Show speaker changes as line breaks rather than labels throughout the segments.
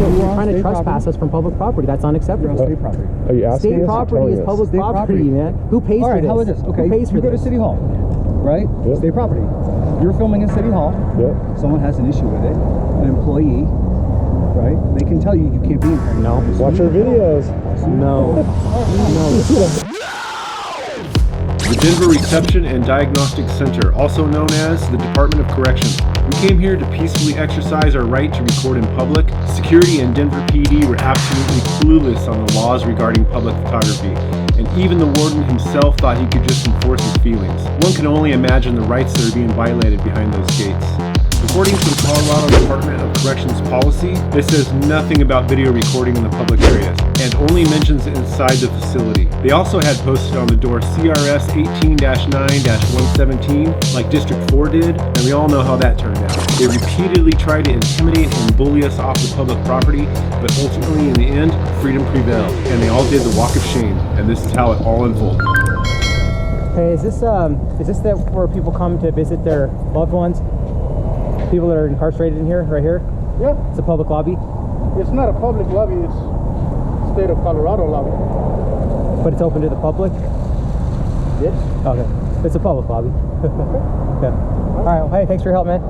You're trying to trespass us from public property. That's unacceptable.
State property.
Are you asking
State property is public property, man. Who pays for this?
How is this? Okay,
Who pays for
you go to
this?
City Hall, right?
Yep.
State property. You're filming in City Hall.
Yep.
Someone has an issue with it. An employee, right? They can tell you you can't be in here.
No.
Watch our videos.
No. No.
The Denver Reception and Diagnostic Center, also known as the Department of Corrections. We came here to peacefully exercise our right to record in public. Security and Denver PD were absolutely clueless on the laws regarding public photography, and even the warden himself thought he could just enforce his feelings. One can only imagine the rights that are being violated behind those gates. According to the Colorado Department of Corrections policy, it says nothing about video recording in the public areas and only mentions it inside the facility. They also had posted on the door CRS 18-9-117 like District 4 did, and we all know how that turned out. They repeatedly tried to intimidate and bully us off the public property, but ultimately in the end, freedom prevailed, and they all did the walk of shame, and this is how it all unfolded.
Hey, is this that where people come to visit their loved ones? People that are incarcerated in here, right here?
Yeah.
It's a public lobby?
It's not a public lobby, it's state of Colorado lobby.
But it's open to the public?
Yes.
Okay. It's a public lobby. Okay. All right. Well, hey, thanks for your help, man.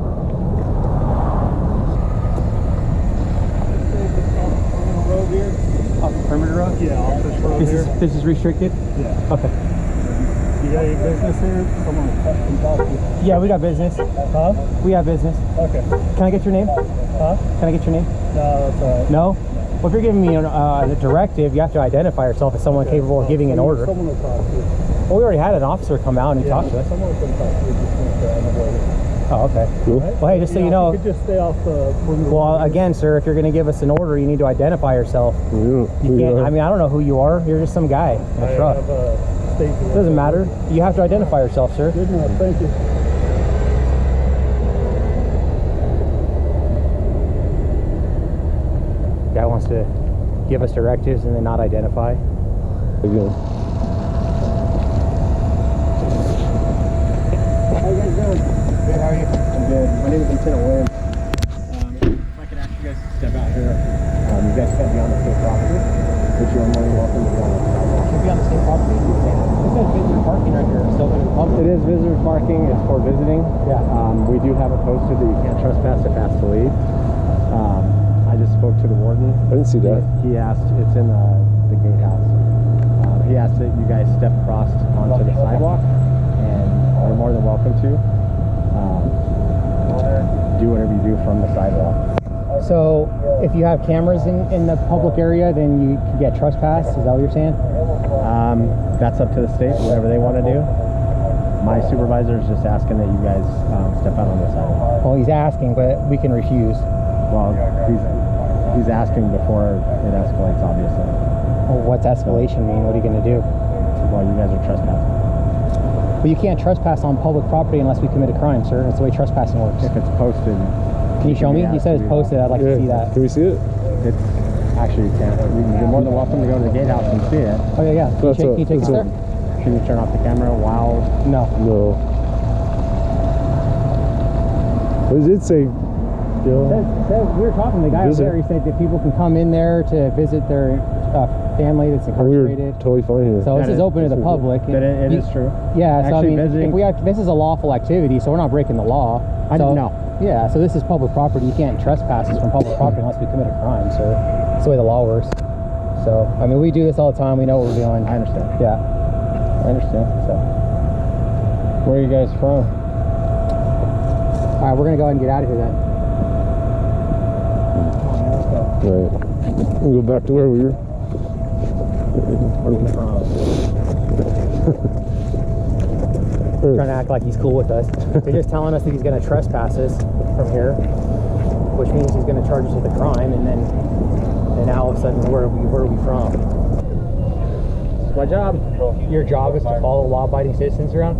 Road here.
Off the perimeter road?
Yeah, off this road here.
This is restricted?
Yeah.
Okay.
You got any business here? Come on, can talk to you.
Yeah, we got business.
Huh?
We have business.
Okay.
Can I get your name?
Huh?
Can I get your name?
No, that's all right.
No? Well, if you're giving me a directive, you have to identify yourself as someone capable of giving an order.
Someone will talk to you.
Well, we already had an officer come out and talk to us.
Someone can talk to you just unavoidable.
Oh, okay.
Cool.
Well, hey, just so you know.
You could just stay off the perimeter.
Well, again, sir, if you're going to give us an order, you need to identify yourself. You can't. I mean, I don't know who you are. You're just some guy in a truck.
have a state
It doesn't matter. You have to identify yourself, sir.
Good enough, thank you.
Guy wants to give us directives and then not identify.
Again.
How you guys doing?
Good, how are you?
I'm good. My name is Lieutenant Warden. If I could ask you guys to step out here, you guys can't be on the state property, but you're more than welcome to be on the sidewalk.
Should be on the state property? Yeah. This says visitor parking right here. It's open to the public.
It is visitor parking. It's for visiting.
Yeah.
We do have it posted that you can't trespass if asked to leave. I just spoke to the warden.
I didn't see that.
He asked, it's in the gatehouse. He asked that you guys step across onto the sidewalk, and you're more than welcome to do whatever you do from the sidewalk.
So, if you have cameras in the public area, then you can get trespassed? Is that what you're saying?
That's up to the state, whatever they want to do. My supervisor is just asking that you guys step out on the sidewalk.
Well, he's asking, but we can refuse.
Well, he's asking before it escalates, obviously.
Well, what's escalation mean? What are you going to do?
Well, you guys are trespassing.
But you can't trespass on public property unless we commit a crime, sir. That's the way trespassing works.
If it's posted.
Can you show me? You said it's posted. I'd like to see that.
Can we see it?
It's actually, you can't. You're more than welcome to go to the gatehouse and see it.
Oh, yeah, yeah. Can you take us there?
Can you turn off the camera while...
No.
No. But it did say,
We were talking to the guy over there. He said that people can come in there to visit their family that's
we were
incarcerated.
totally fine here.
So this is open to the public.
But it is true.
Yeah, so
Actually,
I mean, this is a lawful activity, so we're not breaking the law.
I didn't know.
Yeah, so this is public property. You can't trespass us from public property unless we commit a crime, sir. That's the way the law works. So, I mean, we do this all the time. We know what we're doing.
I understand.
Yeah, I understand. So,
Where are you guys from?
all right, we're gonna go ahead and get out of here then.
Right. We'll go back to where we were.
Trying to act like he's cool with us. They're just telling us that he's going to trespass us from here, which means he's going to charge us with a crime, and now all of a sudden, where are we from? My job. Your job is to follow law-abiding citizens around?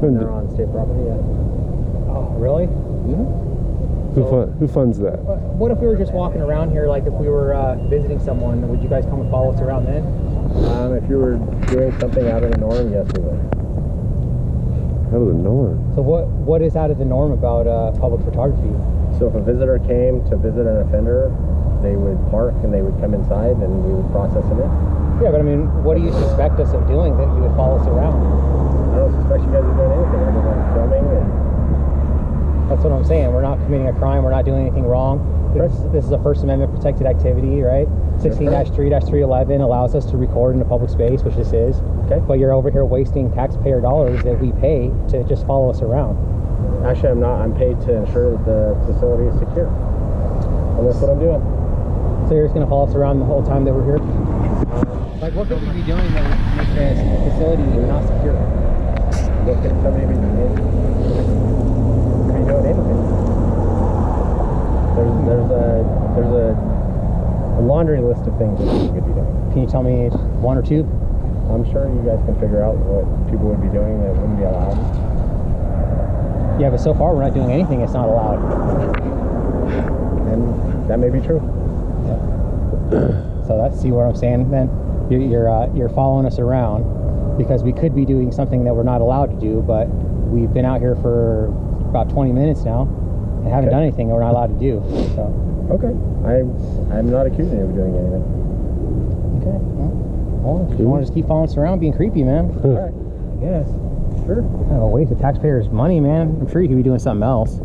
They're on state property, yeah.
Oh, really?
Who funds that?
What if we were just walking around here, like if we were visiting someone, would you guys come and follow us around then?
If you were doing something out of the norm, yes, we would.
Out of the norm.
So what is out of the norm about public photography?
So if a visitor came to visit an offender, they would park and they would come inside and we would process them in.
Yeah, but I mean, what do you suspect us of doing that you would follow us around?
I don't suspect you guys are doing anything other than filming and...
That's what I'm saying. We're not committing a crime. We're not doing anything wrong. This is a First Amendment protected activity, right? 16-3-311 allows us to record in a public space, which this is.
Okay.
But you're over here wasting taxpayer dollars that we pay to just follow us around.
Actually, I'm not. I'm paid to ensure that the facility is secure. And that's what I'm doing.
So you're just going to follow us around the whole time that we're here? Like, what could we be doing that would make this facility not secure?
What could somebody be doing? Doing anything. There's a laundry list of things that you could be doing.
Can you tell me one or two?
I'm sure you guys can figure out what people would be doing that wouldn't be allowed.
Yeah, but so far we're not doing anything that's not allowed.
And that may be true.
So that's, see what I'm saying, man? You're following us around because we could be doing something that we're not allowed to do, but we've been out here for about 20 minutes now and haven't done anything that we're not allowed to do. So
okay, I'm not accusing you of doing anything.
okay, well, if you want to just keep following us around being creepy, man.
All right, yes, sure.
Kind of a waste of taxpayers' money, man. I'm sure you could be doing something else.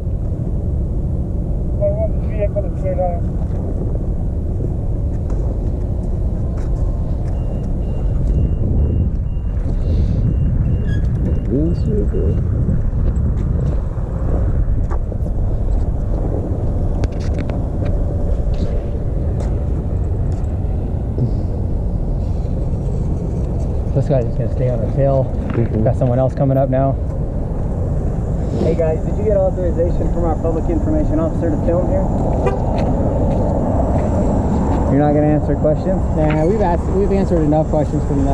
This guy's just gonna stay on our tail. Got someone else coming up now.
Hey guys, did you get authorization from our public information officer to film here? You're not gonna answer questions?
Nah, we've answered enough questions from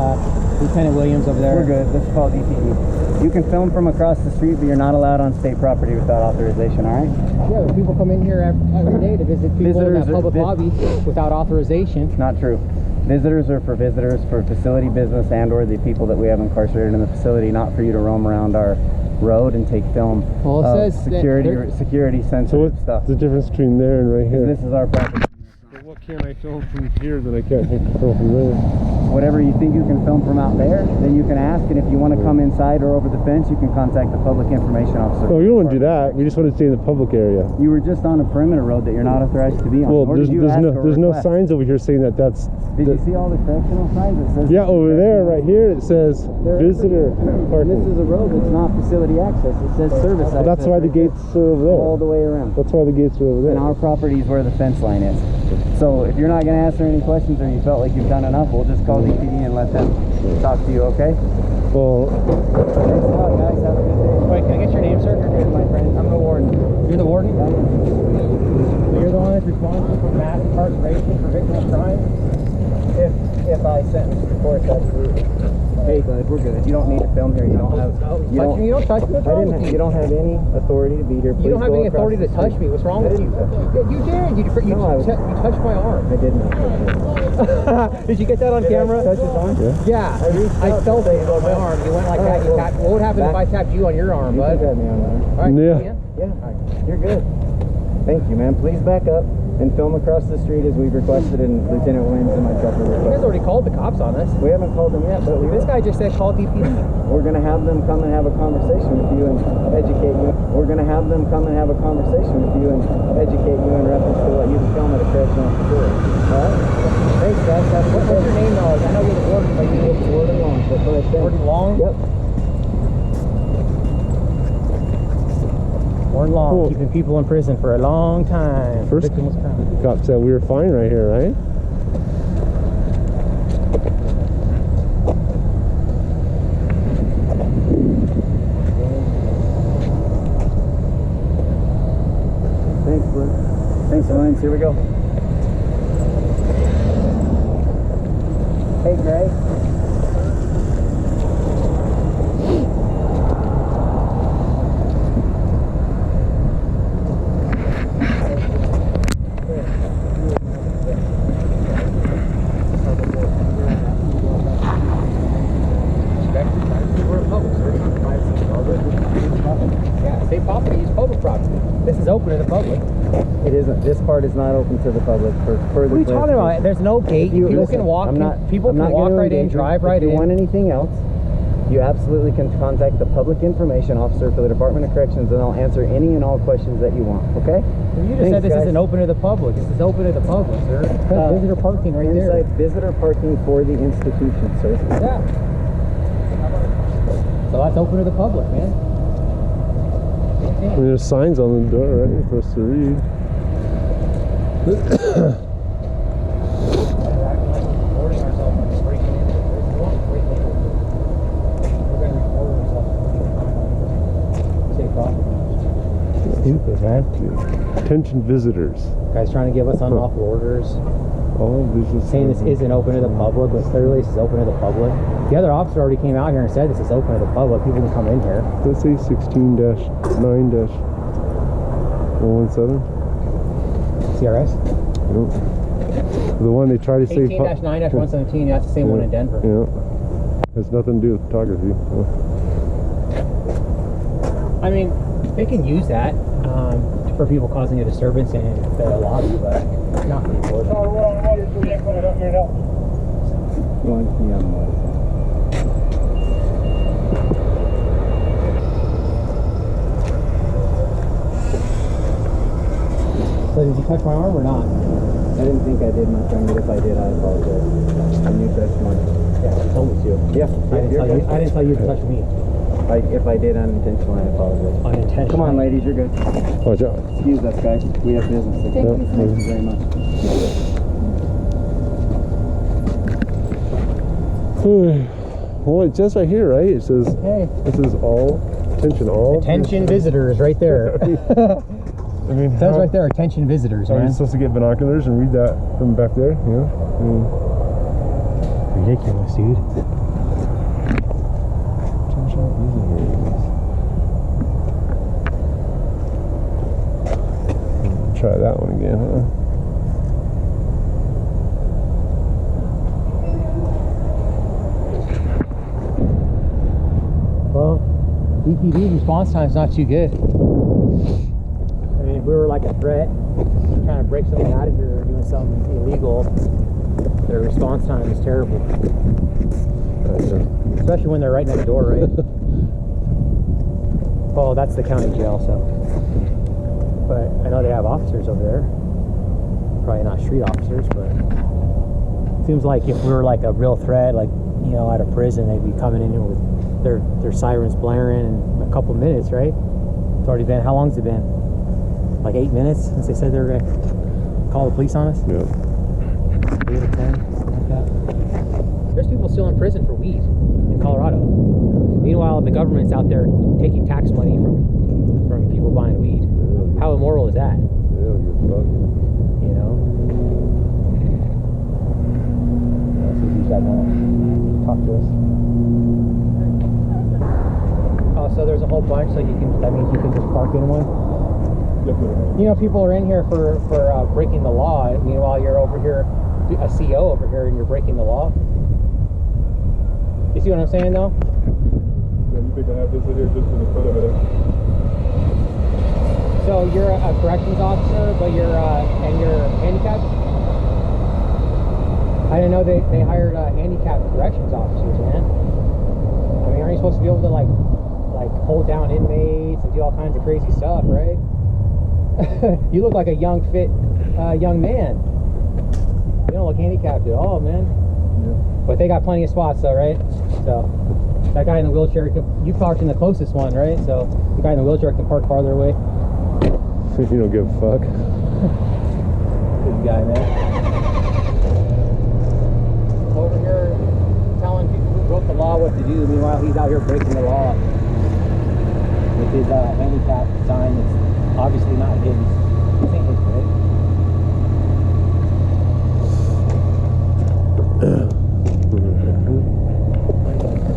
Lieutenant Williams over there.
We're good. This is called DPD. You can film from across the street, but you're not allowed on state property without authorization, all right?
Yeah, but people come in here every day to visit people in that public lobby without authorization.
Not true. Visitors are for visitors, for facility business and or the people that we have incarcerated in the facility, not for you to roam around our road and take film
Well, it
of
says
security
So
sensitive
what's
stuff.
the difference between there and right here?
This is our property.
So what can I film from here that I can't film from there?
Whatever you think you can film from out there, then you can ask, and if you want to come inside or over the fence, you can contact the public information officer.
Oh, you don't want to do that. We just want to stay in the public area.
You were just on a perimeter road that you're not authorized to be on.
Well,
Nor
there's
did you ask or
no
request.
signs over here saying that that's...
Did you see all the correctional signs? It says
Yeah, over there, right here, it says visitor
And
parking.
this is a road that's not facility access. It says service access.
Well, that's why the
right
gates are over there.
all the way around.
That's why the gates are over there.
And our property is where the fence line is. So if you're not going to answer any questions or you felt like you've done enough, we'll just call DPD and let them talk to you, okay?
Well,
Thanks a lot, guys. Have a good day.
Wait, can I get your name, sir?
You're good, my friend. I'm the warden.
You're the warden? So you're the one that's responsible for mass incarceration for victim of crime?
If I sentence, of course, absolutely. Hey, bud, we're good. You don't need to film here. You don't have.
You don't touch me. What's wrong with you?
You don't have any authority to be here.
You don't have any authority to touch me. What's wrong with you? You did. You touched my arm.
I didn't.
Did you get that on camera?
Touch his arm?
Yeah. I felt it on my arm. You went like that. You tapped. What would happen if I tapped you on your arm,
You
bud?
can tap me on that.
All right.
Yeah.
Yeah, you're good. Thank you, man. Please back up and film across the street as we've requested, and Lieutenant Williams and myself have
You guys
requested.
already called the cops on us.
We haven't called them yet, but
This guy just said call DPD.
we're going to have them come and have a conversation with you and educate you. We're going to have them come and have a conversation with you and educate you in reference to what you can film at a correctional facility. All right? Thanks, guys. Have a good
What's your
day.
name though? I know you're the warden, but you
It's Warden Long. That's what I said.
Warden Long?
Yep.
Warden Long,
Cool.
keeping people in prison for a long time.
First-
Victims of crime.
the cop said we were fine right here, right?
Thanks, Luke. Thanks, Lance. Here we go. Hey, Gray.
We're in public, sir. Yeah, state property is public property. This is open to the public.
This part is not open to the public for further.
What are you talking about? There's no gate. People can walk. People can walk right in, drive right in.
If you want anything else, you absolutely can contact the public information officer for the Department of Corrections, and I'll answer any and all questions that you want. Okay?
Well, you just said this isn't open to the public. This is open to the public, sir. Visitor parking right there.
Inside visitor parking for the institution, sir.
Yeah. So that's open to the public, man.
I mean, there's signs on the door, right, for us to read.
Stupid, man.
Attention visitors.
Guy's trying to give us unlawful orders.
All business.
Saying this isn't open to the public, but clearly this is open to the public. The other officer already came out here and said this is open to the public. People can come in here.
Let's say 16-9-117.
CRS?
Yep. The one they try to say
18-9-117, that's the same one in Denver.
Yeah. Has nothing to do with photography.
I mean, they can use that for people causing a disturbance in the lobby, but not people. So did you touch my arm or not?
I didn't think I did, my friend, but if I did, I apologize. I knew touched mine.
Yeah, I told you.
Yeah,
I didn't tell you to touch me.
If I did unintentionally, I apologize.
Unintentionally.
Come on, ladies, you're good.
Watch out.
Excuse us, guys. We have business. Thank you very much.
Well, it's just right here, right? It says,
Hey.
this is all, all.
Attention visitors, right there.
I mean,
It says right there, attention visitors,
are you
man.
supposed to get binoculars and read that from back there? Yeah.
Ridiculous, dude.
Attention visitors. Try that one again, huh?
Well, DPD response time's not too good. I mean, if we were like a threat, trying to break something out of here or doing something illegal, their response time is terrible. Especially when they're right next door, right? Well, that's the county jail, so. But I know they have officers over there. Probably not street officers, but it seems like if we were like a real threat, like, you know, at a prison, they'd be coming in here with their sirens blaring in a couple minutes, right? It's already been, how long's it been? Like 8 minutes since they said they were going to call the police on us?
Yeah.
8 or 10, something like that. There's people still in prison for weed in Colorado. Meanwhile, the government's out there taking tax money from people buying weed. How immoral is that?
Yeah, you're fucked.
You know? Let's see if he's got one. Talk to us. Oh, so there's a whole bunch, so you can, that means you can just park in one? You know, people are in here for breaking the law. Meanwhile, you're over here, a CO over here, and you're breaking the law. You see what I'm saying, though?
Yeah, you think I have this in here just for the fun of it?
So you're a corrections officer, but you're handicapped? I didn't know they hired handicapped corrections officers, man. I mean, aren't you supposed to be able to like hold down inmates and do all kinds of crazy stuff, right? You look like a young, fit young man. You don't look handicapped at all, man. Yeah. But they got plenty of spots, though, right? So that guy in the wheelchair, you parked in the closest one, right? So the guy in the wheelchair can park farther away.
You don't give a fuck.
Good guy, man. Over here telling people who broke the law what to do. Meanwhile, he's out here breaking the law with his handicap sign that's obviously not his. This ain't his, right?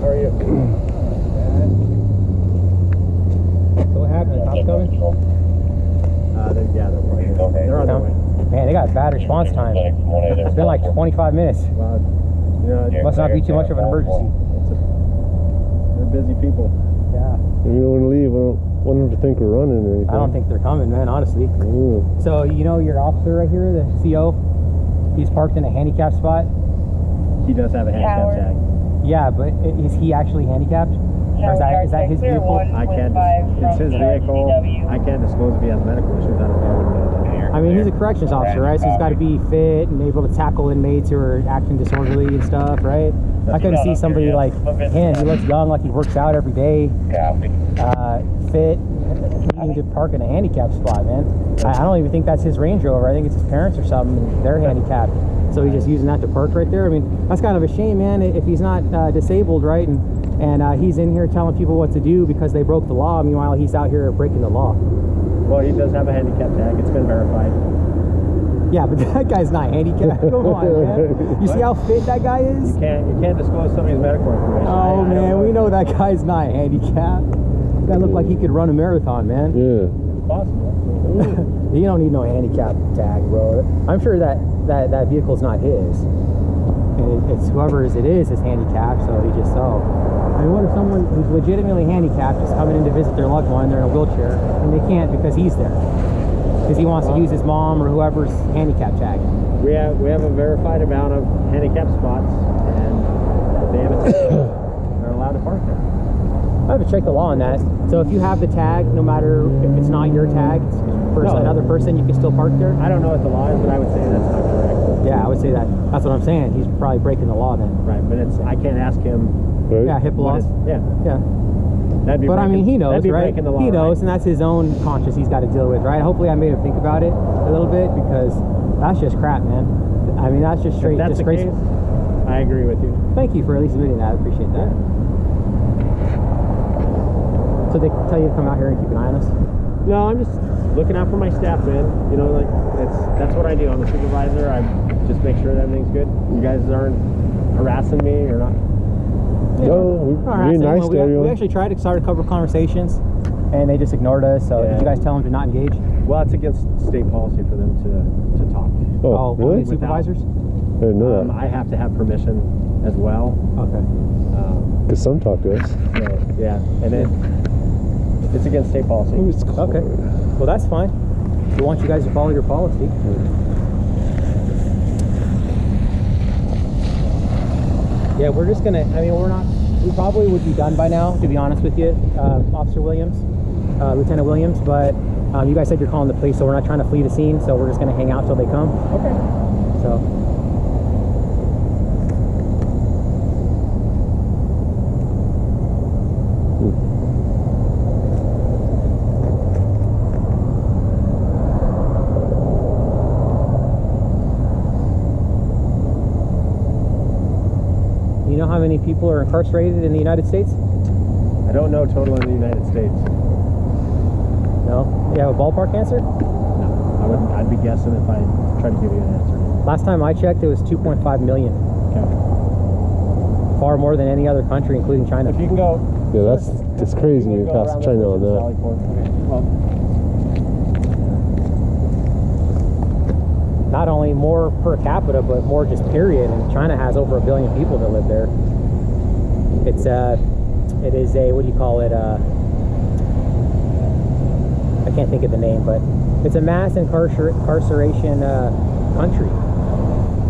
How are you? So what happened? The cops coming? They're on their way. Man, they got bad response time. It's been like 25 minutes.
Well, yeah,
Must not be too much of an emergency.
they're busy people.
Yeah.
If you don't want to leave, want them to think we're running or anything.
I don't think they're coming, man, honestly. So, you know, your officer right here, the CO, he's parked in a handicap spot.
He does have a handicap tag.
Yeah, but is he actually handicapped? Or is that his vehicle?
I can't. It's his vehicle. I can't disclose if he has medical issues. I don't know.
I mean, he's a corrections officer, right? So he's got to be fit and able to tackle inmates who are acting disorderly and stuff, right? I couldn't see somebody like him. He looks young, like he works out every day, fit, needing to park in a handicap spot, man. I don't even think that's his Range Rover. I think it's his parents or something. And they're handicapped, so he's just using that to park right there. I mean, that's kind of a shame, man. If he's not disabled, right? And he's in here telling people what to do because they broke the law. Meanwhile, he's out here breaking the law.
Well, he does have a handicap tag. It's been verified.
Yeah, but that guy's not handicapped. Come on, man. You see how fit that guy is?
You can't disclose somebody's medical information.
Oh, man, we know that guy's not handicapped. That guy looked like he could run a marathon, man.
Yeah.
It's possible.
You don't need no handicap tag, bro. I'm sure that vehicle's not his. It's whoever's it is handicapped, so he just I mean, what if someone who's legitimately handicapped is coming in to visit their loved one, they're in a wheelchair, and they can't because he's there? Because he wants to use his mom or whoever's handicap tag.
We have a verified amount of handicap spots, and if they have a tag, they're allowed to park there.
I have to check the law on that. So if you have the tag, no matter if it's not your tag, it's for another person, you can still park there?
I don't know what the law is, but I would say that's not correct.
Yeah, I would say that. That's what I'm saying. He's probably breaking the law then.
Right, but I can't ask him.
Right?
Yeah, HIPAA laws.
Yeah.
But I mean, he knows, right?
The law,
he knows,
right?
and that's his own conscience he's got to deal with, right? Hopefully I made him think about it a little bit, because that's just crap, man. I mean, that's just straight disgraceful.
I agree with you.
Thank you for at least admitting that. I appreciate that. So they tell you to come out here and keep an eye on us?
No, I'm just looking out for my staff, man. You know, like that's what I do. I'm a supervisor. I just make sure that everything's good. You guys aren't harassing me or not?
Yeah,
no, we're nice to everyone.
We actually tried to start a couple of conversations, and they just ignored us. So did you guys tell them to not engage?
Well, it's against state policy for them to talk.
Oh, really?
The supervisors?
I didn't know that.
I have to have permission as well.
Okay.
Because some talk to us.
So, yeah, and it's against state policy.
Okay. Well, that's fine. We want you guys to follow your policy. Yeah, we're just gonna, I mean, we probably would be done by now, to be honest with you, Officer Williams, Lieutenant Williams, but you guys said you're calling the police, so we're not trying to flee the scene, so we're just gonna hang out till they come.
Okay.
So. You know how many people are incarcerated in the United States?
I don't know total in the United States.
No? You have a ballpark answer?
No. I'd be guessing if I tried to give you an answer.
Last time I checked, it was 2.5 million.
Okay.
Far more than any other country, including China.
If you can go.
Yeah, that's crazy when you pass China on that.
Okay. Well,
not only more per capita, but more just period. And China has over 1 billion people that live there. It is a, what do you call it? I can't think of the name, but it's a mass incarceration country.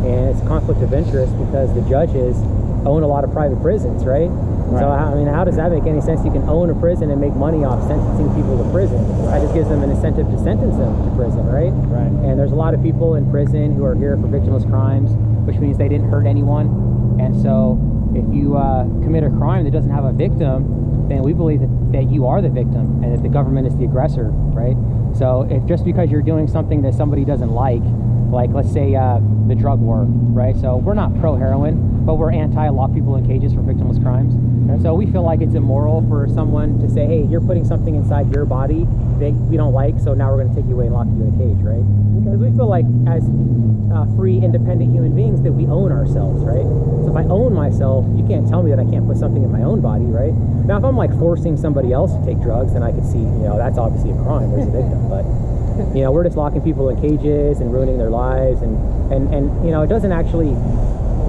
And it's a conflict of interest because the judges own a lot of private prisons, right? So, I mean, how does that make any sense? You can own a prison and make money off sentencing people to prison. That just gives them an incentive to sentence them to prison, right?
Right.
And there's a lot of people in prison who are here for victimless crimes, which means they didn't hurt anyone. And so if you commit a crime that doesn't have a victim, then we believe that you are the victim and that the government is the aggressor, right? So if just because you're doing something that somebody doesn't like let's say the drug war, right? So we're not pro-heroin, but we're anti-lock people in cages for victimless crimes. Okay. So we feel like it's immoral for someone to say, hey, you're putting something inside your body that we don't like, so now we're going to take you away and lock you in a cage, right? Because we feel like as free, independent human beings that we own ourselves, right? So if I own myself, you can't tell me that I can't put something in my own body, right? Now, if I'm like forcing somebody else to take drugs, then I could see, you know, that's obviously a crime. There's a victim, but you know, we're just locking people in cages and ruining their lives, and you know, it doesn't actually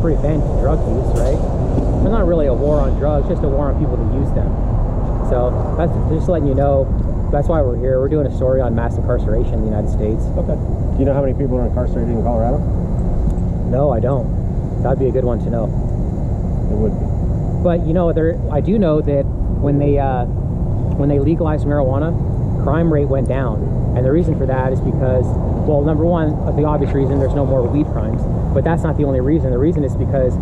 prevent drug use, right? It's not really a war on drugs, just a war on people to use them. So that's just letting you know That's why we're here. We're doing a story on mass incarceration in the United States.
Okay. Do you know how many people are incarcerated in Colorado?
No, I don't. That'd be a good one to know.
It would be.
But you know, I do know that when they legalized marijuana, crime rate went down. And the reason for that is because, well, number one, the obvious reason, there's no more weed crimes. But that's not the only reason. The reason is because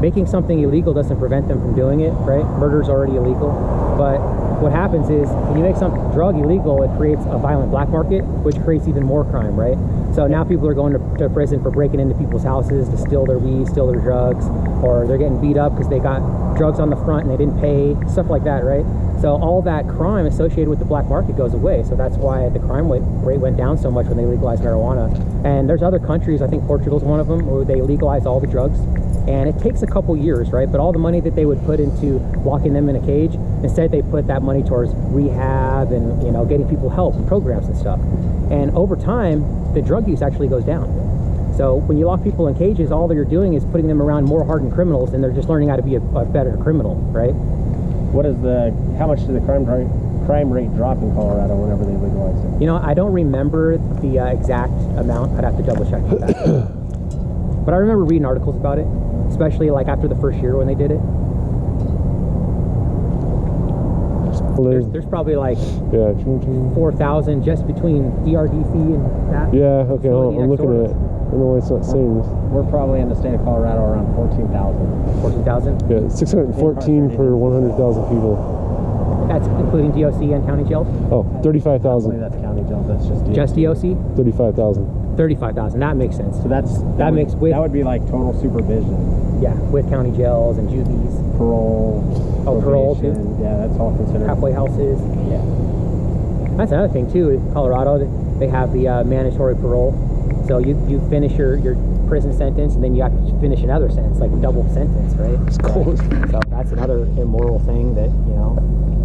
making something illegal doesn't prevent them from doing it, right? Murder's already illegal. But what happens is when you make some drug illegal, it creates a violent black market, which creates even more crime, right? So now people are going to prison for breaking into people's houses to steal their weed, steal their drugs, or they're getting beat up because they got drugs on the front and they didn't pay, stuff like that, right? So all that crime associated with the black market goes away. So that's why the crime rate went down so much when they legalized marijuana. And there's other countries, I think Portugal's one of them, where they legalize all the drugs. And it takes a couple years, right? But all the money that they would put into locking them in a cage, instead they put that money towards rehab and, you know, getting people help and programs and stuff. And over time, the drug use actually goes down. So when you lock people in cages, all that you're doing is putting them around more hardened criminals, and they're just learning how to be a better criminal, right?
How much did the crime rate drop in Colorado whenever they legalized it?
You know, I don't remember the exact amount. I'd have to double check that. But I remember reading articles about it, especially like after the first year when they did it. There's probably like 4,000 just between ERDC and that.
Yeah, okay, I'm looking at it. I don't know why it's not saying this.
We're probably in the state of Colorado around 14,000.
14,000?
Yeah, 614 per 100,000 people.
That's including DOC and county jails?
Oh,
I
35,000.
believe that's county jails. That's just DOC.
Just DOC?
35,000.
35,000. That makes sense.
So that would be like total supervision.
Yeah, with county jails and juvies.
Parole.
Oh, parole too?
probation. Yeah, that's all considered.
Halfway houses.
Yeah.
That's another thing too. In Colorado, they have the mandatory parole. So you finish your prison sentence, and then you have to finish another sentence, like a double sentence, right?
It's cool.
So that's another immoral thing that, you know,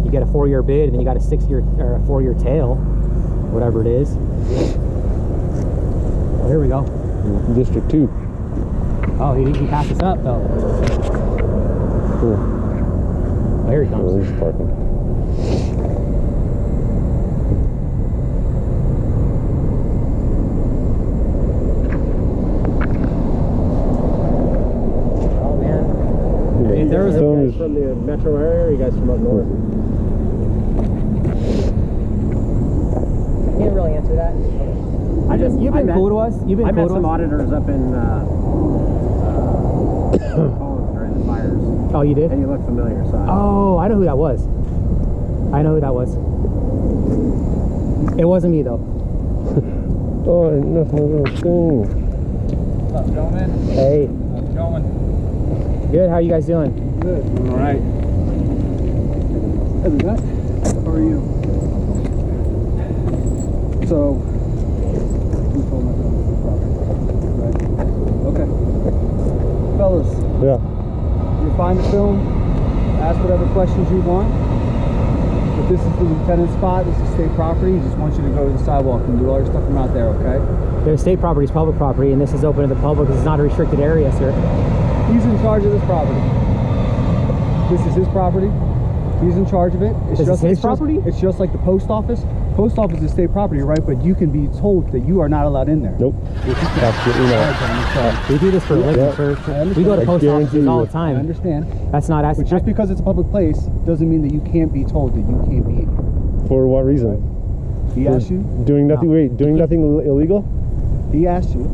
you get a 4-year bid, and then you got a 6-year or a 4-year tail, whatever it is. Well, here we go.
District 2.
Oh, he passed us up though.
Cool.
Oh, here he
Oh,
comes.
he's parking.
Oh man.
Yeah.
If there was a
You guys from the metro area, or are you guys from up north?
Can't really answer that. You've been cool to us. You've been
I
cool
met
to
some
us.
auditors up in Collins during the fires,
Oh, you did?
and you look familiar. So
Oh, I know who that was. I know who that was. It wasn't me though.
Oh, nothing little thing.
What's up, gentlemen?
Hey,
How's it going?
good. How you guys doing?
Good.
all right.
Hey, Matt. How are you? So, you told me about the property, right? Okay. Fellas,
Yeah.
you're fine to film. Ask whatever questions you want. But this is the lieutenant's spot. This is state property. He just wants you to go to the sidewalk and do all your stuff from out there, okay?
The state property is public property, and this is open to the public. This is not a restricted area, sir.
He's in charge of this property. This is his property. He's in charge of it.
This is his property?
It's just like the post office. Post office is state property, right? But you can be told that you are not allowed in there.
Nope. Absolutely not.
We do this for a living,
Yeah.
sir.
I understand.
We go to
I
post
guarantee
offices all
you.
the
I
time.
understand.
That's not
But just because it's a public place doesn't mean that you can't be told that you can't be in here.
For what reason?
He asked you.
Doing nothing.
No.
Wait, doing nothing illegal?
He asked you.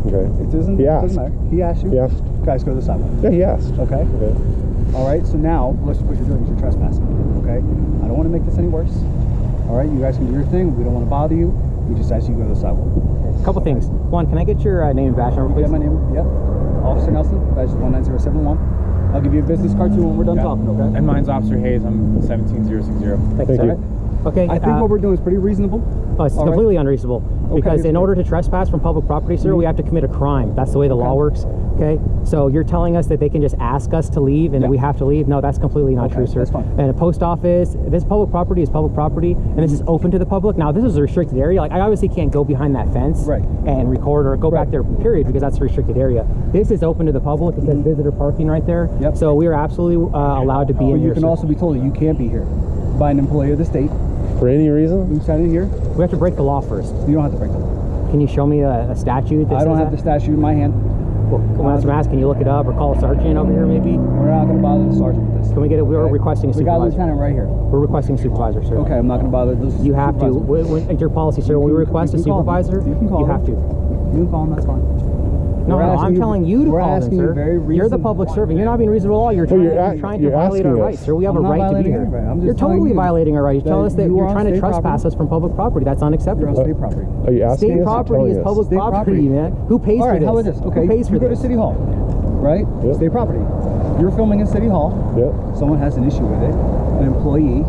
Okay.
It doesn't,
He
it
asked.
doesn't matter. He asked you.
He asked.
Guys, go to the sidewalk.
Yeah, he asked.
Okay.
Okay.
All right. So now, what you're doing is you're trespassing. Okay. I don't want to make this any worse. All right. You guys can do your thing. We don't want to bother you. We just ask you to go to the sidewalk.
A couple things. One, can I get your name and badge number, please?
Yeah, my name. Yep. Officer Nelson. Badge 19071. I'll give you a business card too when we're done talking. Okay.
And mine's Officer Hayes. I'm 17060.
Thanks,
Thank
sir.
you.
Okay.
I think what we're doing is pretty reasonable.
Oh, it's
All right.
completely unreasonable because in order to trespass from public property, sir, we have to commit a crime. That's the way the law works. Okay, so you're telling us that they can just ask us to leave and we have to leave? No, that's completely not true, sir.
that's fine.
And a post office, this public property is public property, and this is open to the public. Now, this is a restricted area. Like, I obviously can't go behind that fence and record or go back there, period, because that's a restricted area. This is open to the public. It says visitor parking right there.
Yep.
So we are absolutely allowed to be in
But
here.
you can
sir.
also be told that you can't be here by an employee of the state.
For any reason?
Lieutenant here.
We have to break the law first.
You don't have to break the law.
Can you show me a statute that
I don't
says
have the
that?
statute in my hand.
Well, that's what I'm asking. Can you look it up or call a sergeant over here maybe?
We're not going to bother the sergeant with this.
Can we get it? We're
Okay?
requesting a
We got a
supervisor.
lieutenant right here.
We're requesting a supervisor, sir.
Okay, I'm not going to bother this.
You have to.
supervisor.
When, your policy, sir, when we request a
you can call him.
supervisor,
You can call
you
him.
have to.
You can call him, that's fine.
No,
We're
no,
asking
I'm
you-
telling you to
we're
call them,
asking you
sir.
very
You're the
reasonable-
public servant. You're not being reasonable at all. You're trying,
you're
you're trying to
you're
violate our
asking
rights,
us.
sir. We have
I'm
a
not
right to be
violating
here.
any right. I'm just
You're
telling
totally
you
violating our rights. You tell
that
us that
you
you're
are on
trying to
state
trespass
property.
us from public property. That's
You're
unacceptable.
on state property.
Are you asking
State
us or
property
telling
is
us?
public
State
property,
property.
man. Who pays
All
for
right,
this?
how about this? Okay,
Who pays for
you go to
this?
City Hall, right?
Yep.
State property. You're filming in City Hall.
Yep.
Someone has an issue with it. An employee,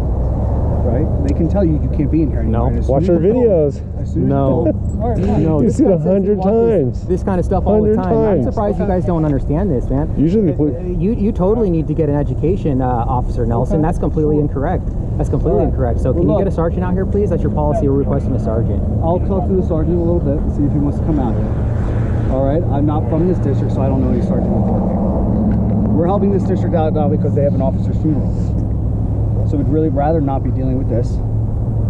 right? They can tell you you can't be in here anymore.
No.
And as
Watch
soon
our
as you told-
videos.
As soon as
No.
you told- All right, fine.
No.
You've
This
seen
guy
it 100 times.
This kind of stuff all the
100
time. I'm
times.
surprised you guys don't understand this, man.
Usually the police.
You totally need to get an education, Officer Nelson.
Okay.
That's completely incorrect. That's completely
All right.
incorrect. So can
Well,
you get
look.
a sergeant out here, please? That's your policy. We're requesting a sergeant.
I'll talk to the sergeant a little bit and see if he wants to come out here. All right, I'm not from this district, so I don't know any sergeant report here. We're helping this district out now because they have an officer's funeral. So we'd really rather not be dealing with this.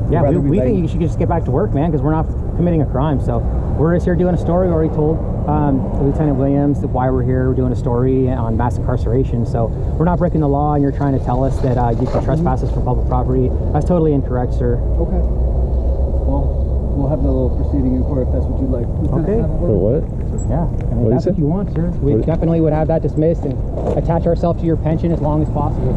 Yeah,
rather
we
be
think
late.
you should just get back to work, man, because we're not committing a crime. So we're just here doing a story. We already told Lieutenant Williams why we're here. We're doing a story on mass incarceration. So we're not breaking the law, and you're trying to tell us that you can trespass us from public property. That's totally incorrect, sir.
Okay. Well, we'll have a little proceeding in court if that's what you'd like. Lieutenant,
Okay.
have a
For
word?
what?
Yeah, I mean,
What
that's
is
what
it?
you want, sir. We
What-
definitely would have that dismissed and attach ourselves to your pension as long as possible.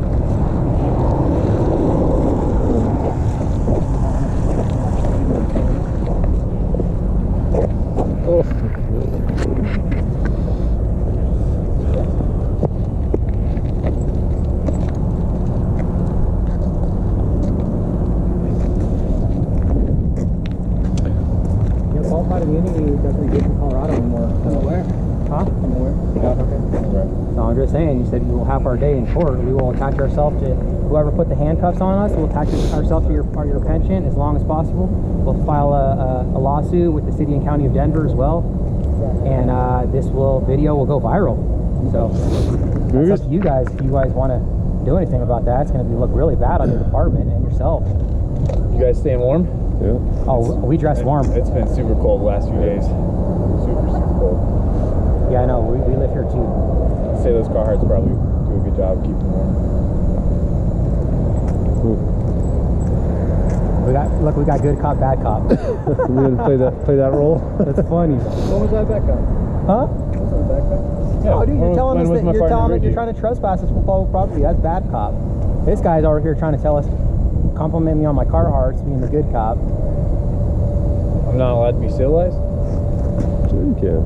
Your qualified immunity doesn't exist in Colorado anymore.
I'm aware.
Huh?
I'm aware.
Yeah, okay. No, I'm just saying, you said we will have our day in court. We will attach ourselves to whoever put the handcuffs on us. We'll attach ourselves to your pension as long as possible. We'll file a lawsuit with the city and county of Denver as well. And this video will go viral. So that's up to you guys. If you guys want to do anything about that, it's going to look really bad on your department and yourself.
You guys staying warm?
Yeah.
Oh, we dress warm.
It's been super cold the last few days. Super, super cold.
Yeah, I know. We live here too.
I'd say those Carhartts probably do a good job keeping warm.
We got good cop, bad cop.
You gonna play that role?
That's funny.
What was that backpack?
Huh?
What's that backpack?
Oh, dude, you're telling us
when was
that
my
you're
partner
telling us
with
you're
you?
trying to trespass us from public property. That's bad cop. This guy's over here trying to tell us, compliment me on my Carhartts being the good cop.
I'm not allowed to be civilized?
Sure you can.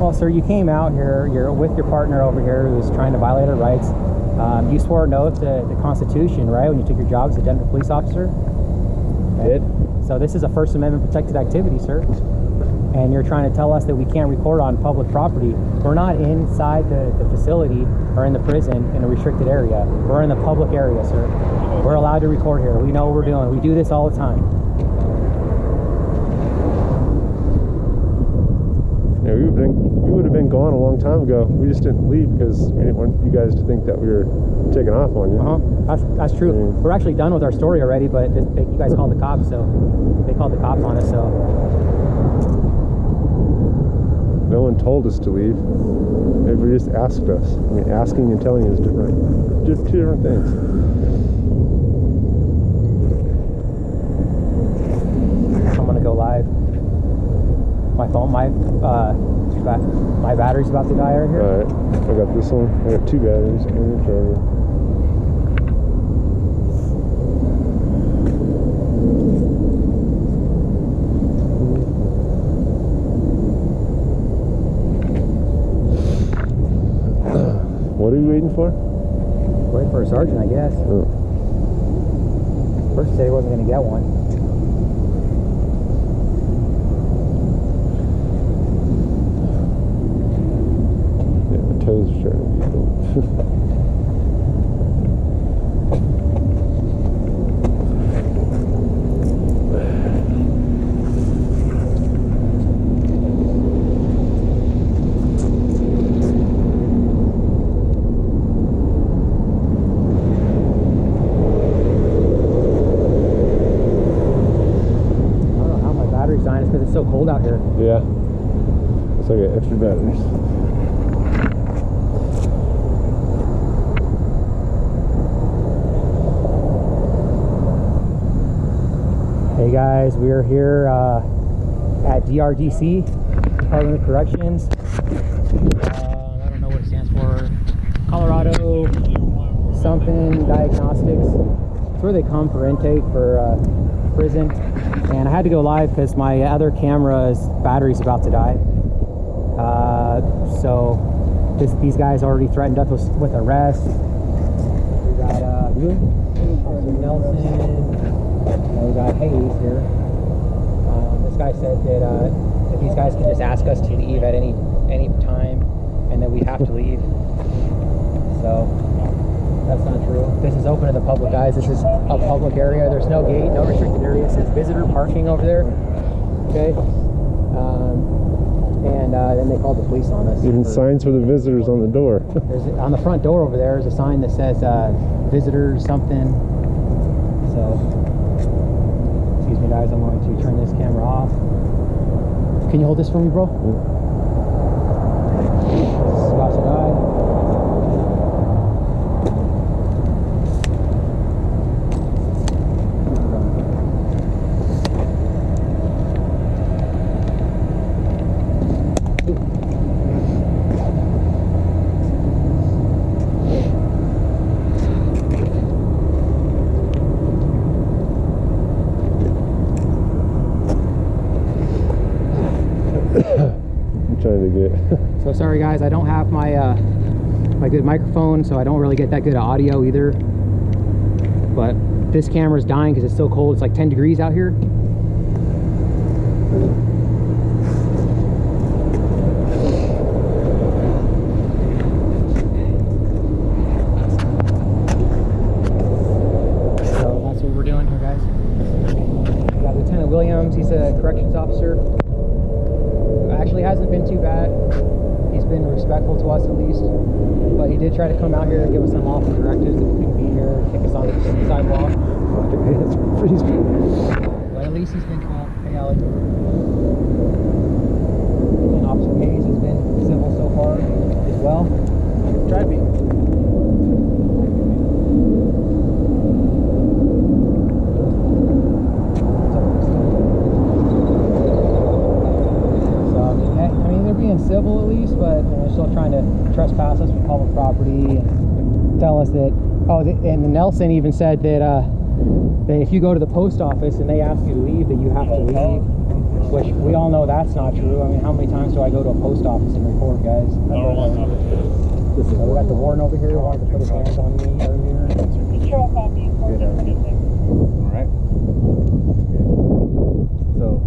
Well, sir, you came out here. You're with your partner over here who's trying to violate our rights. You swore an oath to the Constitution, right, when you took your job as a Denver police officer?
Did?
So this is a First Amendment protected activity, sir. And you're trying to tell us that we can't record on public property. We're not inside the facility or in the prison in a restricted area. We're in the public area, sir. We're allowed to record here. We know what we're doing. We do this all the time.
Yeah, we would have been gone a long time ago. We just didn't leave because we didn't want you guys to think that we were taking off on you.
That's true.
Mm.
We're actually done with our story already, but you guys called the cops, so they called the cops on us, so.
No one told us to leave. Everybody just asked us. I mean, asking and telling is different. Just two different things.
I'm gonna go live. My phone, my battery's about to die right here.
Alright, I got this one. I got two batteries and a charger. What are you waiting for?
Wait for a sergeant, I guess.
Oh.
First he said he wasn't gonna get one.
Yeah, my toes are starting to be cold.
dying is because it's so cold out here.
Yeah. So I got extra batteries.
Hey guys, we are here at DRDC, Department of Corrections. I don't know what it stands for. Colorado something Diagnostics. It's where they come for intake for prison. And I had to go live because my other camera's battery's about to die. So these guys already threatened us with arrest. We got Officer Nelson. We got Hayes here. This guy said that if these guys could just ask us to leave at any time, and then we have to leave. So that's not true. This is open to the public, guys. This is a public area. There's no gate, no restricted area. It says visitor parking over there. Okay. And then they called the police on us.
Even signs for the visitors on the door.
There's on the front door over there is a sign that says visitors something. So. Excuse me guys, I'm going to turn this camera off. Can you hold this for me, bro? This is about to die.
Trying to get.
So sorry guys, I don't have my my good microphone, so I don't really get that good audio either. But this camera's dying because it's so cold. It's like 10 degrees out here. So that's what we're doing here, guys. We got Lieutenant Williams. He's a corrections officer. Actually hasn't been too bad. He's been respectful to us at least, but he did try to come out here and give us unlawful directives that we couldn't be here, kick us on the sidewalk. But at least he's been cool. Hey Alec. And Officer Hayes has been civil so far as well. Try to be. Civil at least, but they're still trying to trespass us with public property and tell us that, and Nelson even said that that if you go to the post office and they ask you to leave, that you have to leave, which we all know that's not true. I mean, how many times do I go to a post office and record, guys? So we got the warden over here who wanted to put his hands on me earlier.
Alright. So,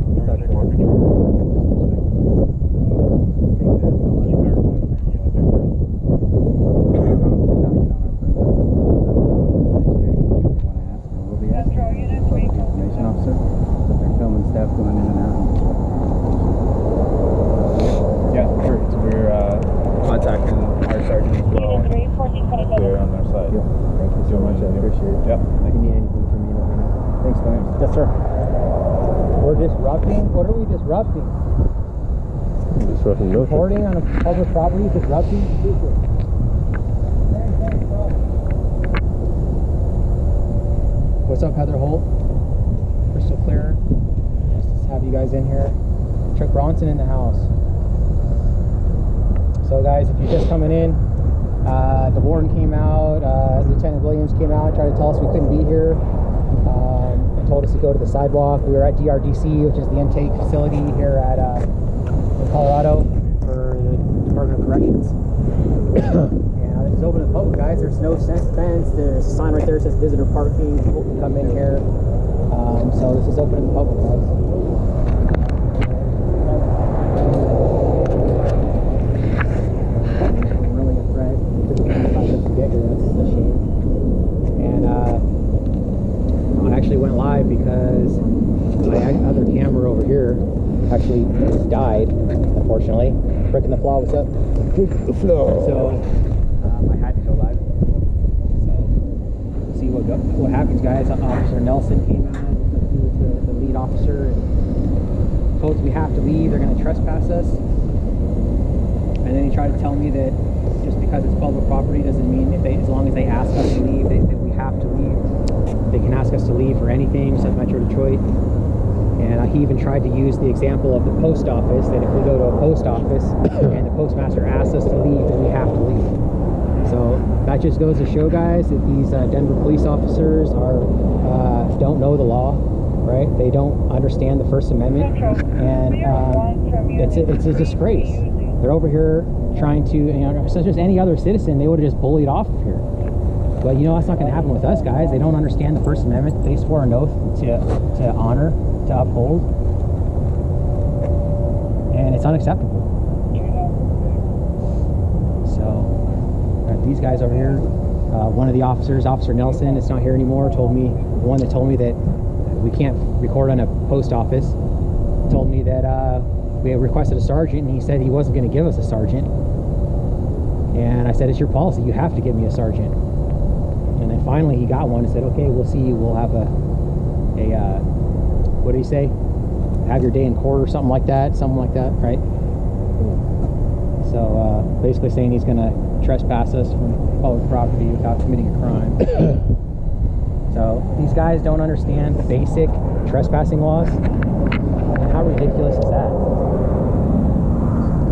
yes, sir. We're disrupting? What are we disrupting?
Disrupting nothing.
Reporting on a public property, disrupting? What's up, Heather Holt? Crystal Clear. Let's have you guys in here. Chuck Bronson in the house. So guys, if you're just coming in, the warden came out, Lieutenant Williams came out and tried to tell us we couldn't be here. Told us to go to the sidewalk. We were at DRDC, which is the intake facility here at in Colorado for the Department of Corrections. Yeah, this is open to the public, guys. There's no fence. There's a sign right there that says visitor parking. People can come in here. So this is open to the public, guys. Really a threat. It took 25 minutes to get here. That's a shame. And I actually went live because my other camera over here actually died, unfortunately. Breaking the flaw, what's up?
The floor.
So I had to go live. So see what happens, guys. Officer Nelson came out. He was the lead officer. And codes, we have to leave, they're going to trespass us. And then he tried to tell me that just because it's public property doesn't mean as long as they ask us to leave, that we have to leave. They can ask us to leave for anything, except Metro Detroit. And he even tried to use the example of the post office, that if we go to a post office and the postmaster asks us to leave, then we have to leave. So that just goes to show, guys, that these Denver police officers don't know the law, right? They don't understand the First Amendment, and it's a disgrace. They're over here trying to, such as any other citizen, they would have just bullied off of here. But that's not going to happen with us, guys. They don't understand the First Amendment. They swore an oath to honor, to uphold, and it's unacceptable. So these guys over here, one of the officers, Officer Nelson, it's not here anymore, the one that told me that we can't record on a post office, told me that we had requested a sergeant, and he said he wasn't going to give us a sergeant. And I said, it's your policy, you have to give me a sergeant. And then finally he got one and said, okay, we'll see you, we'll have a what did he say? Have your day in court or something like that, right? So basically saying he's going to trespass us from public property without committing a crime. So these guys don't understand basic trespassing laws. And how ridiculous is that?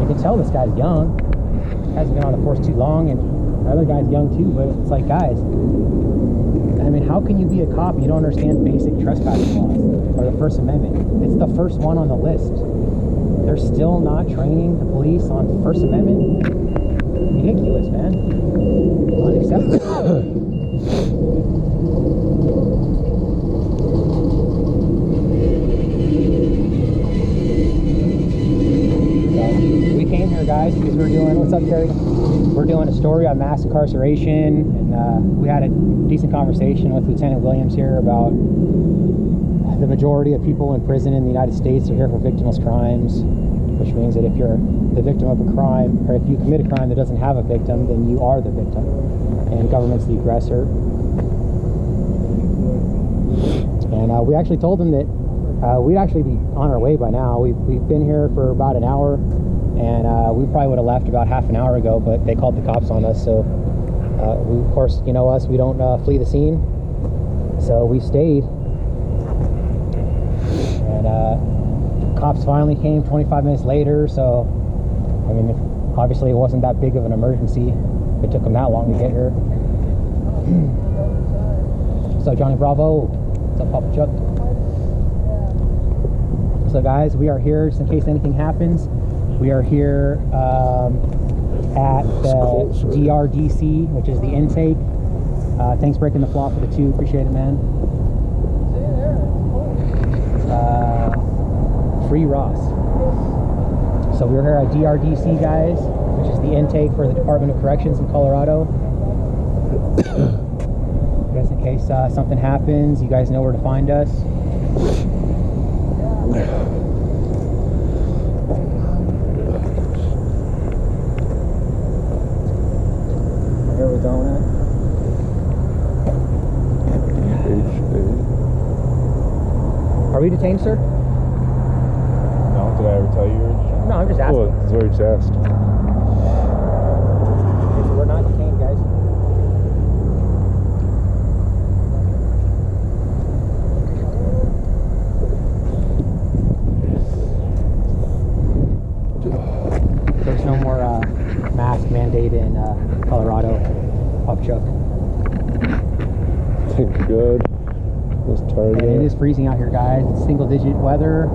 You can tell this guy's young. He hasn't been on the force too long, and the other guy's young too, but it's like, guys, I mean, how can you be a cop and you don't understand basic trespassing laws or the First Amendment? It's the first one on the list. They're still not training the police on the First Amendment? Ridiculous, man. Unacceptable. We came here, guys, because we're doing, what's up, Terry? We're doing a story on mass incarceration, and we had a decent conversation with Lieutenant Williams here about the majority of people in prison in the United States are here for victimless crimes, which means that if you're the victim of a crime, or if you commit a crime that doesn't have a victim, then you are the victim, and government's the aggressor. And we actually told them that we'd actually be on our way by now. We've been here for about an hour, and we probably would have left about half an hour ago, but they called the cops on us. So we, of course, you know us, we don't flee the scene, so we stayed. And cops finally came 25 minutes later, so I mean, obviously it wasn't that big of an emergency. It took them that long to get here. So Johnny Bravo, what's up, Papa Chuck? So guys, we are here just in case anything happens. We are here at the DRDC, which is the intake. Thanks for breaking the flaw for the 2. Appreciate it, man. Free Ross. So we're here at DRDC, guys, which is the intake for the Department of Corrections in Colorado. Just in case something happens, you guys know where to find us. Here we're going at. Are we detained, sir?
No, did I ever tell you?
No, I'm just asking.
Well, it's very fast.
Okay, so we're not detained, guys. There's no more mask mandate in Colorado. Pop Chuck.
Thank God. That's tired.
And it is freezing out here, guys. It's single-digit weather.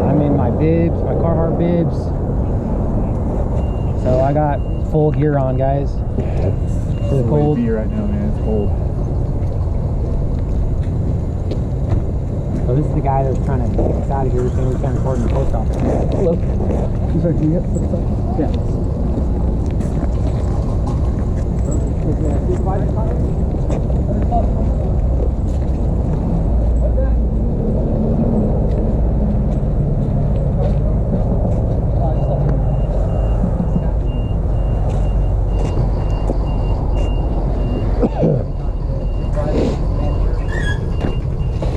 I'm in my bibs, my Carhartt bibs. So I got full gear on, guys. For the cold.
Right now, man. It's cold.
So this is the guy that's trying to get us out of here, saying we can't record in the post office. Hello.
I'm sorry, can you get this up? Yeah.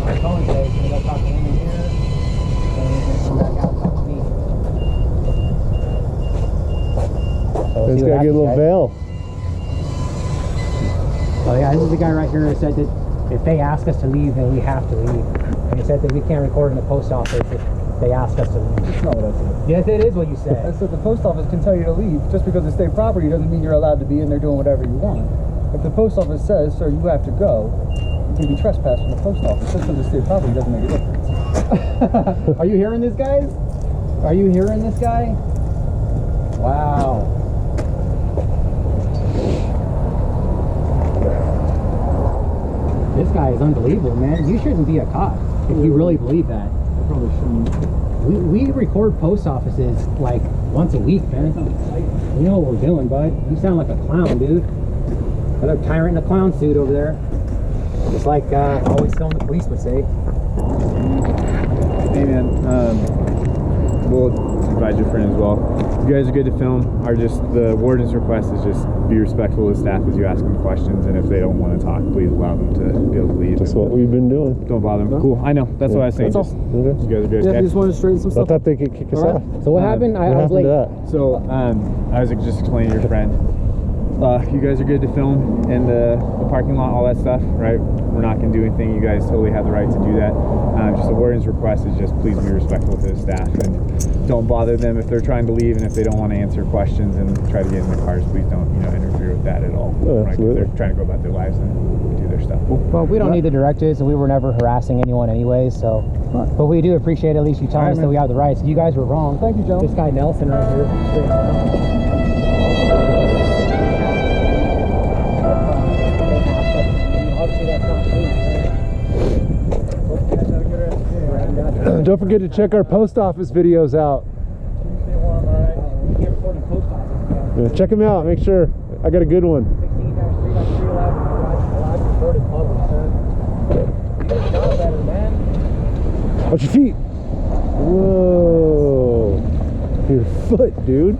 My phone says, you know, talk to what
gotta get a little
happens,
bail.
guys. Oh yeah, this is the guy right here that said that if they ask us to leave, then we have to leave. And he said that we can't record in the post office if they ask us to leave.
That's not what I said.
Yes, it is what you
I
said.
said the post office can tell you to leave. Just because it's state property doesn't mean you're allowed to be in there doing whatever you want. If the post office says, sir, you have to go, you can be trespassed from the post office. Just because it's state property doesn't make a difference.
Are you hearing this, guys? Are you hearing this guy? Wow. This guy is unbelievable, man. You shouldn't be a cop if you really believe that.
I probably shouldn't.
We record post offices like once a week, man. You know what we're doing, bud. You sound like a clown, dude. Another tyrant in a clown suit over there. Just like always film the police would say.
Hey man, we'll invite your friend as well. You guys are good to film. The warden's request is just be respectful of staff as you ask them questions, and if they don't want to talk, please allow them to be able to leave.
That's what we've been doing.
Don't bother them. Cool. I know. That's what I was saying.
That's
Just,
all.
Okay.
you guys are good.
Yeah,
okay?
you just wanted to straighten some
I
stuff
thought they could kick us
All right.
off.
So what happened? I
What
was
happened
late.
to that?
So, I was just explaining to your friend. You guys are good to film in the parking lot, all that stuff, right? We're not going to do anything. You guys totally have the right to do that. Just the warden's request is just please be respectful to the staff and don't bother them if they're trying to leave, and if they don't want to answer questions and try to get in the cars, please don't interfere with that at all.
Oh,
right? 'Cause
absolutely.
they're trying to go about their lives and do their stuff. Cool.
Well, we don't need the directives, and we were never harassing anyone anyway, so. But we do appreciate at least you telling us that we have the rights. You guys were wrong.
Thank you, gentlemen.
This guy Nelson right here. Obviously that's not true.
Don't forget to check our post office videos out. Yeah, check them out. Make sure. I got a good one.
16-3-311
Watch your feet. Whoa. Your foot, dude.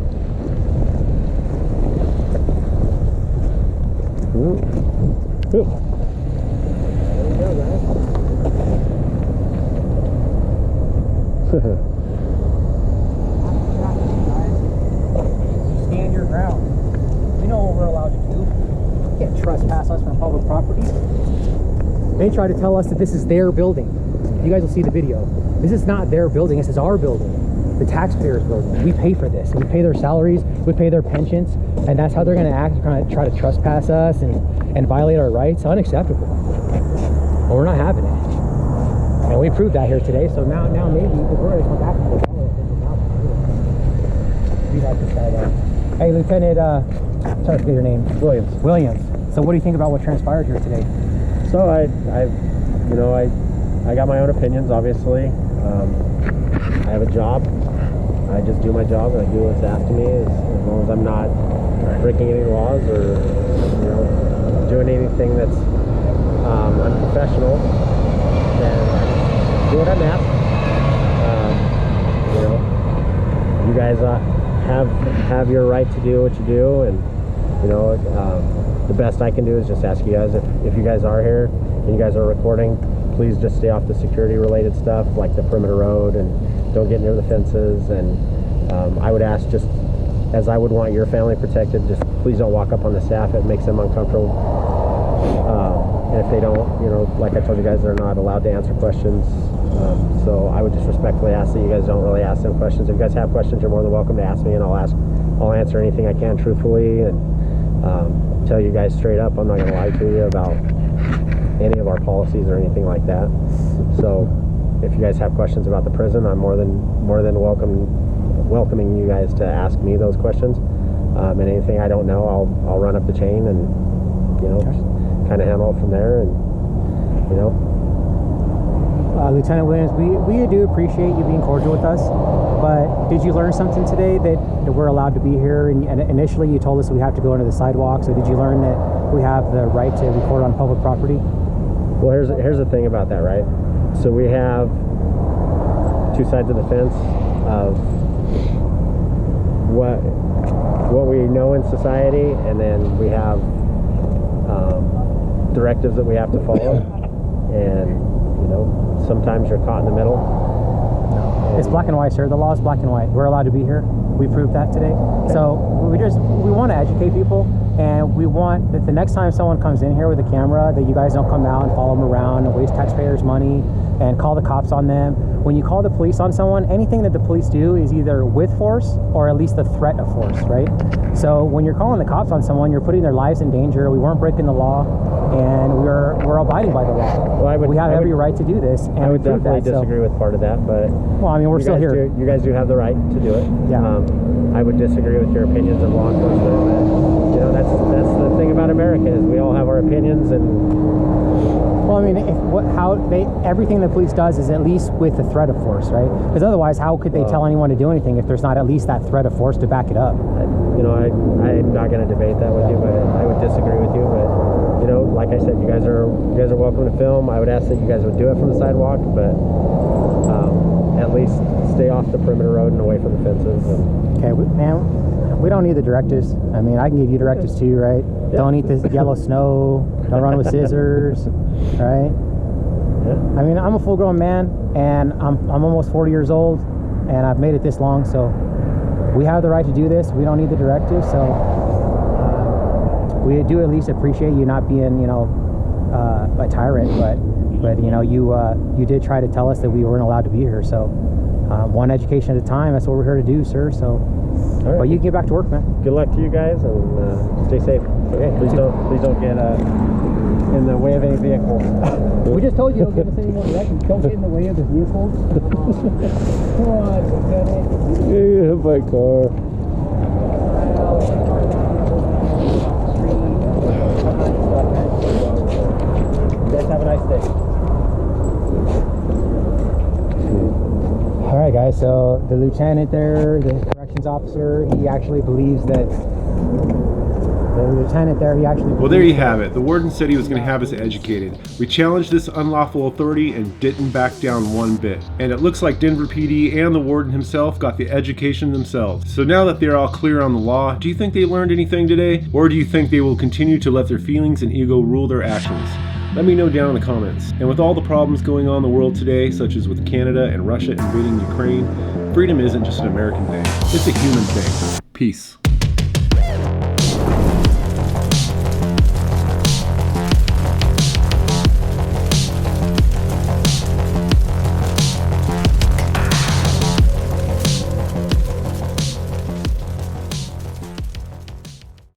Oh.
Stand your ground. We know what we're allowed to do. You can't trespass us from public property. They try to tell us that this is their building. You guys will see the video. This is not their building. This is our building. The taxpayers' building. We pay for this. We pay their salaries. We pay their pensions. And that's how they're going to act. They're going to try to trespass us and violate our rights. Unacceptable. Well, we're not having it. And we proved that here today. So now maybe we're going to come back to this. Be like this guy there. Hey, Lieutenant, sorry to forget your name. Williams. So what do you think about what transpired here today?
So I got my own opinions, obviously. I have a job. I just do my job and I do what's asked of me as long as I'm not breaking any laws or doing anything that's unprofessional. Then I do what I'm asked. You guys have your right to do what you do, and the best I can do is just ask you guys if you guys are here and you guys are recording, please just stay off the security related stuff like the perimeter road, and don't get near the fences. And I would ask, just as I would want your family protected, just please don't walk up on the staff. It makes them uncomfortable. And if they don't, like I told you guys, they're not allowed to answer questions. So I would just respectfully ask that you guys don't really ask them questions. If you guys have questions, you're more than welcome to ask me, and I'll answer anything I can truthfully, and tell you guys straight up. I'm not going to lie to you about any of our policies or anything like that. So if you guys have questions about the prison, I'm more than welcoming you guys to ask me those questions. And anything I don't know, I'll run up the chain and just kind of handle it from there. And
Lieutenant Williams, we do appreciate you being cordial with us, but did you learn something today that we're allowed to be here? And initially you told us we have to go into the sidewalk, so did you learn that we have the right to record on public property?
Well, here's the thing about that, right? So we have two sides of the fence of what we know in society, and then we have directives that we have to follow, and sometimes you're caught in the middle.
It's black and white, sir. The law is black and white. We're allowed to be here. We proved that today. So we want to educate people, and we want that the next time someone comes in here with a camera, that you guys don't come out and follow them around and waste taxpayers' money and call the cops on them. When you call the police on someone, anything that the police do is either with force or at least the threat of force, right? So when you're calling the cops on someone, you're putting their lives in danger. We weren't breaking the law, and we're abiding by the law.
Well,
we have every right to do this, and
I would
we proved
definitely
that,
disagree with part of that, but
well, I mean, we're still here.
You guys do have the right to do it.
Yeah.
I would disagree with your opinions of law enforcement, but you know, that's the thing about America is we all have our opinions, and
well, I mean, everything the police does is at least with the threat of force, right? Because otherwise, how could they tell anyone to do anything if there's not at least that threat of force to back it up?
You know, I'm not going to debate that with you, but I would disagree with you. But you know, like I said, you guys are welcome to film. I would ask that you guys would do it from the sidewalk, but at least stay off the perimeter road and away from the fences.
Okay, man, we don't need the directives. I mean, I can give you directives too, right? Yeah. Don't eat this yellow snow. Don't run with scissors, right? Yeah. I mean, I'm a full-grown man, and I'm almost 40 years old, and I've made it this long, so we have the right to do this. We don't need the directives, so we do at least appreciate you not being, you know, a tyrant, but you know, you did try to tell us that we weren't allowed to be here, so one education at a time. That's what we're here to do, sir. So, right. But you can get back to work, man.
Good luck to you guys, and stay safe. Okay. Please don't get in the way of any vehicle.
We just told you don't give us any more directions. Don't get in the way of the vehicles. Come on, Lieutenant.
Yeah, hit by a car.
You guys have a nice day. All right, guys. So the lieutenant there, the corrections officer, he actually believes that.
Well, there you have it. The warden said he was going to have us educated. We challenged this unlawful authority and didn't back down one bit. And it looks like Denver PD and the warden himself got the education themselves. So now that they're all clear on the law, do you think they learned anything today? Or do you think they will continue to let their feelings and ego rule their actions? Let me know down in the comments. And with all the problems going on in the world today, such as with Canada and Russia invading Ukraine, freedom isn't just an American thing. It's a human thing. Peace.